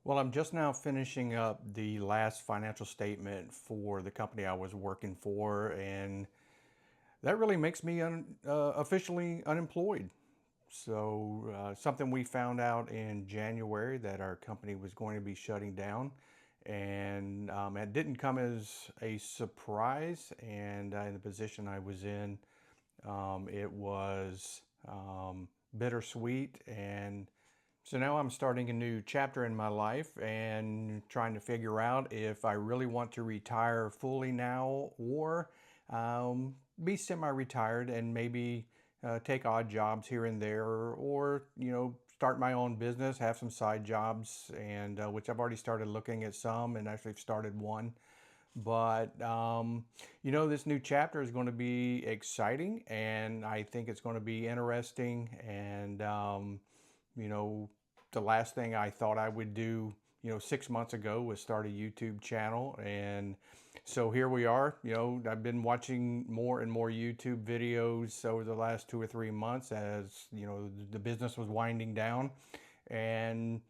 Well, I'm just now finishing up the last financial statement for the company I was working for, and that really makes me officially unemployed. Something we found out in January that our company was going to be shutting down, and it didn't come as a surprise. And in the position I was in, it was bittersweet. And so now I'm starting a new chapter in my life and trying to figure out if I really want to retire fully now or be semi-retired and maybe take odd jobs here and there, or start my own business, have some side jobs, and which I've already started looking at some and actually started one. But this new chapter is going to be exciting, and I think it's going to be interesting. And you know, the last thing I thought I would do, 6 months ago, was start a YouTube channel. And so here we are. I've been watching more and more YouTube videos over the last 2 or 3 months as, the business was winding down. And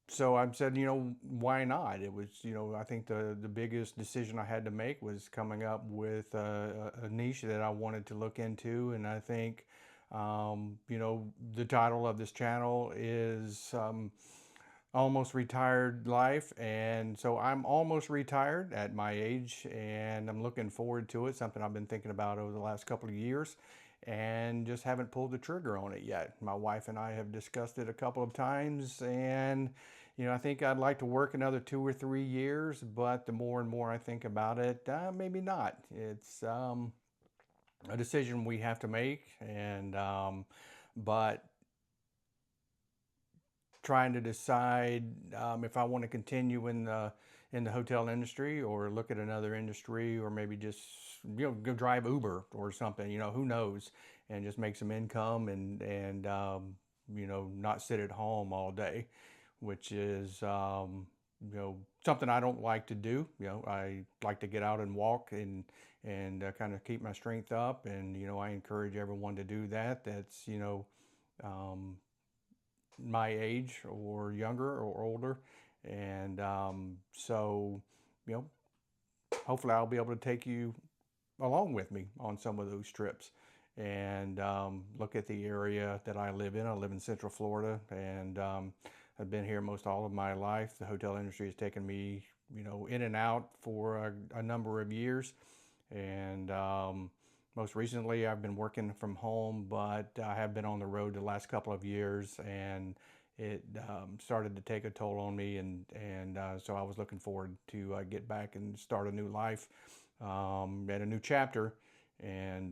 so I said, why not? It was, I think the biggest decision I had to make was coming up with a niche that I wanted to look into. And I think, the title of this channel is Almost Retired Life. And so I'm almost retired at my age, and I'm looking forward to it. Something I've been thinking about over the last couple of years and just haven't pulled the trigger on it yet. My wife and I have discussed it a couple of times, and I think I'd like to work another 2 or 3 years, but the more and more I think about it, maybe not. It's a decision we have to make, and but trying to decide if I want to continue in the hotel industry or look at another industry, or maybe just go drive Uber or something. Who knows, and just make some income and not sit at home all day, which is something I don't like to do. I like to get out and walk and kind of keep my strength up, and I encourage everyone to do that. That's um, my age or younger or older. And you know, hopefully I'll be able to take you along with me on some of those trips and look at the area that I live in. I live in Central Florida, and I've been here most all of my life. The hotel industry has taken me, in and out for a number of years. And most recently, I've been working from home, but I have been on the road the last couple of years, and it started to take a toll on me. And so I was looking forward to get back and start a new life, at a new chapter, and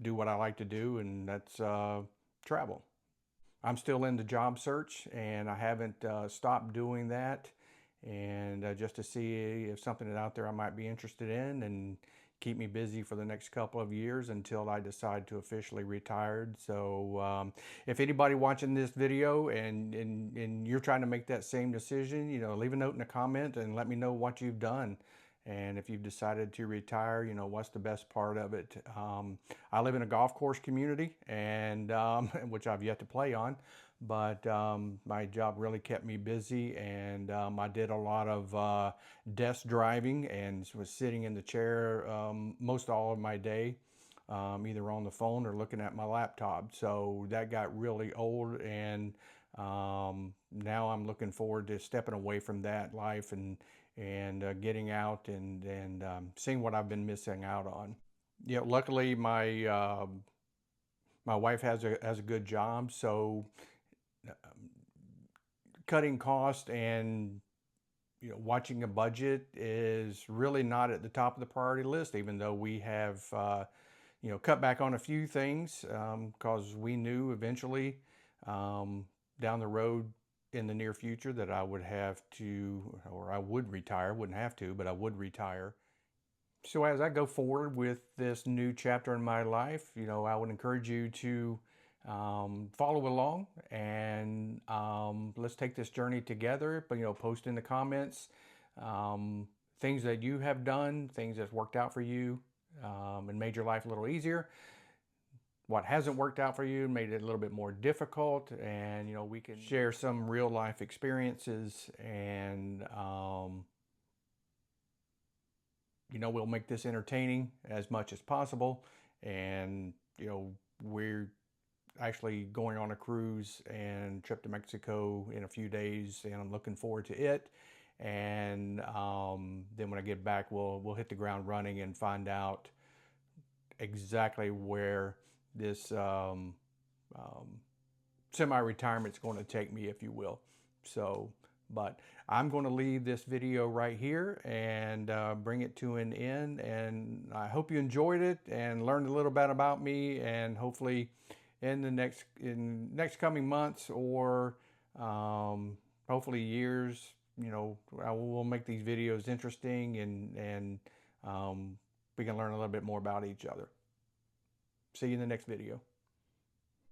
do what I like to do, and that's travel. I'm still in the job search, and I haven't stopped doing that. And just to see if something is out there I might be interested in, and keep me busy for the next couple of years until I decide to officially retire. So if anybody watching this video and you're trying to make that same decision, leave a note in the comment and let me know what you've done. And if you've decided to retire, what's the best part of it? I live in a golf course community, and which I've yet to play on, but my job really kept me busy, and I did a lot of desk driving and was sitting in the chair most all of my day, either on the phone or looking at my laptop. So that got really old, and now I'm looking forward to stepping away from that life and getting out and seeing what I've been missing out on. Luckily my wife has a good job, so cutting cost and watching a budget is really not at the top of the priority list, even though we have cut back on a few things because we knew eventually down the road in the near future that I would have to, or I would retire. Wouldn't have to, but I would retire. So as I go forward with this new chapter in my life, I would encourage you to follow along, and let's take this journey together. But post in the comments um, things that you have done, things that's worked out for you, and made your life a little easier. what hasn't worked out for you, made it a little bit more difficult, and we can share some real life experiences, and we'll make this entertaining as much as possible. And we're actually going on a cruise and trip to Mexico in a few days, and I'm looking forward to it. And then when I get back, we'll hit the ground running and find out exactly where this semi-retirement is going to take me, if you will. So, but I'm going to leave this video right here and bring it to an end. And I hope you enjoyed it and learned a little bit about me. And hopefully, in the next coming months, or hopefully years, I will make these videos interesting, and we can learn a little bit more about each other. See you in the next video.